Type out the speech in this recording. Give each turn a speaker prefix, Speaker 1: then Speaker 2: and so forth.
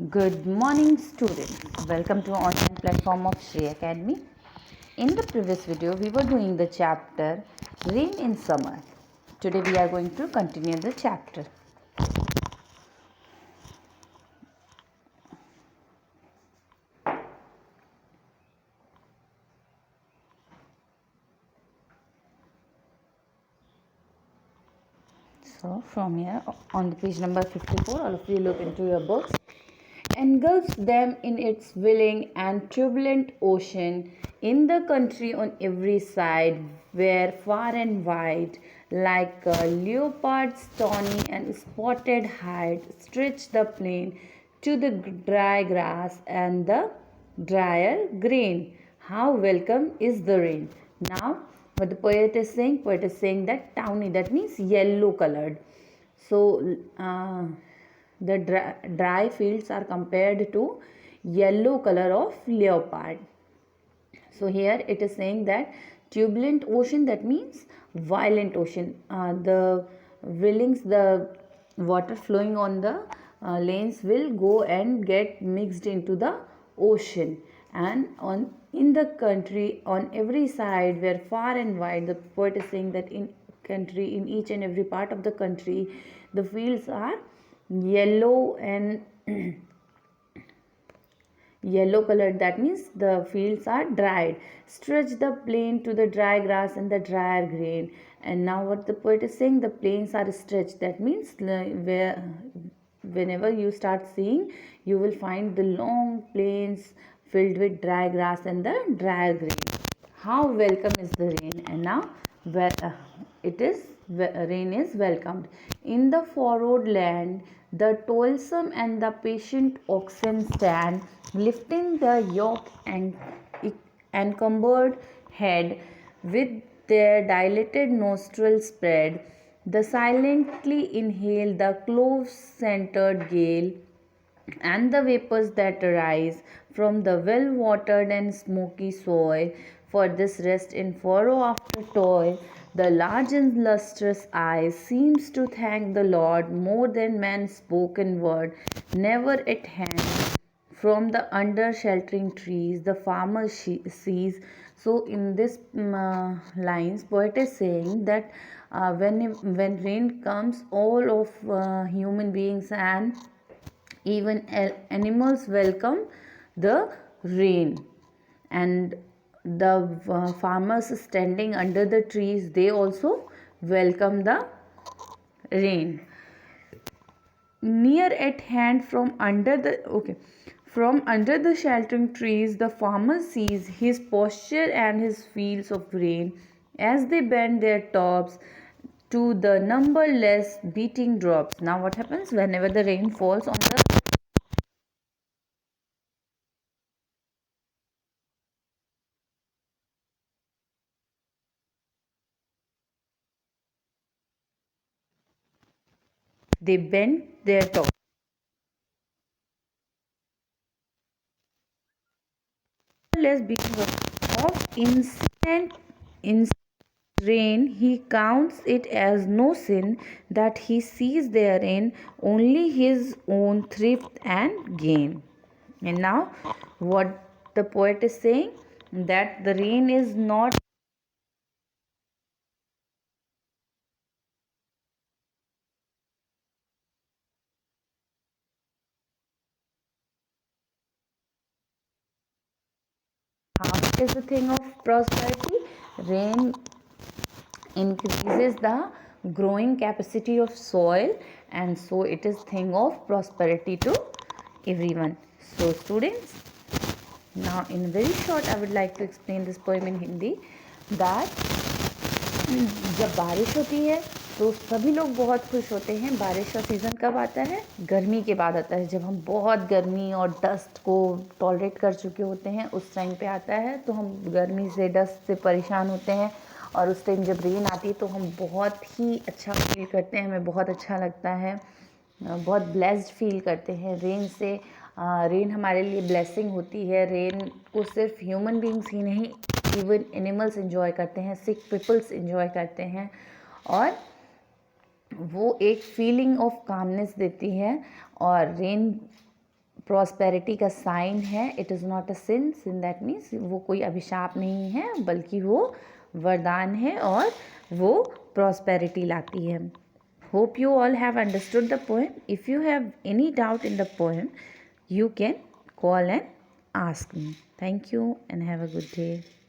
Speaker 1: Good morning students. Welcome to online platform of Shri Academy. In the previous video we were doing the chapter Rain in Summer. Today we are going to continue the chapter. So from here on the page number 54, all of you look into your books. Engulfs them in its willing and turbulent ocean, in the country on every side, where far and wide, like a leopard's tawny and spotted hide, stretch the plain to the dry grass and the drier grain. How welcome is the rain. Now, what the poet is saying that tawny, that means yellow colored. So, the dry fields are compared to yellow color of leopard. So here it is saying that turbulent ocean, that means violent ocean. The willings, the water flowing on the lanes will go and get mixed into the ocean, and on in the country on every side, where far and wide, the poet is saying that in country, in each and every part of the country, the fields are yellow and yellow colored, that means the fields are dried. Stretch the plain to the dry grass and the drier grain. And now what the poet is saying, the plains are stretched, that means where whenever you start seeing, you will find the long plains filled with dry grass and the drier grain. How welcome is the rain. And now where rain is welcomed. In the furrowed land, the toilsome and the patient oxen stand, lifting the yoke and encumbered head, with their dilated nostrils spread. They silently inhale the clove-scented gale and the vapors that arise from the well-watered and smoky soil. For this rest in furrow after toil, the large and lustrous eye seems to thank the Lord more than man's spoken word. Never at hand, from the under sheltering trees, the farmer sees. So in this lines, poet is saying that when rain comes, all of human beings and even animals welcome the rain, and the farmers standing under the trees, they also welcome the rain. Near at hand, from under the sheltering trees, the farmer sees his pasture and his fields of grain, as they bend their tops to the numberless beating drops. Now what happens whenever the rain falls on the they bend their tops. Less beating of instant rain, he counts it as no sin that he sees therein only his own thrift and gain. And now, what the poet is saying, that the rain is not half is the thing of prosperity. Rain increases the growing capacity of soil, and so it is thing of prosperity to everyone. So students, now in very short I would like to explain this poem in Hindi, that जब बारिश होती है तो सभी लोग बहुत खुश होते हैं. बारिश का सीज़न कब आता है? गर्मी के बाद आता है, जब हम बहुत गर्मी और डस्ट को टॉलरेट कर चुके होते हैं, उस टाइम पे आता है. तो हम गर्मी से, डस्ट से परेशान होते हैं, और उस टाइम जब रेन आती है तो हम बहुत ही अच्छा फील करते हैं, हमें बहुत अच्छा लगता है, बहुत ब्लेस्ड फील करते हैं रेन से. रेन हमारे लिए ब्लेसिंग होती है. रेन को सिर्फ ह्यूमन बींग्स ही नहीं, इवन एनिमल्स इन्जॉय करते हैं, सिक पीपल्स इन्जॉय करते हैं, और वो एक फीलिंग ऑफ कामनेस देती है. और रेन प्रॉस्पेरिटी का साइन है. It is not a sin. Sin that means वो कोई अभिशाप नहीं है, बल्कि वो वरदान है और वो प्रॉस्पेरिटी लाती है. Hope you all have understood the poem. If you have any doubt in the poem, you can call and ask me. Thank you and have a good day.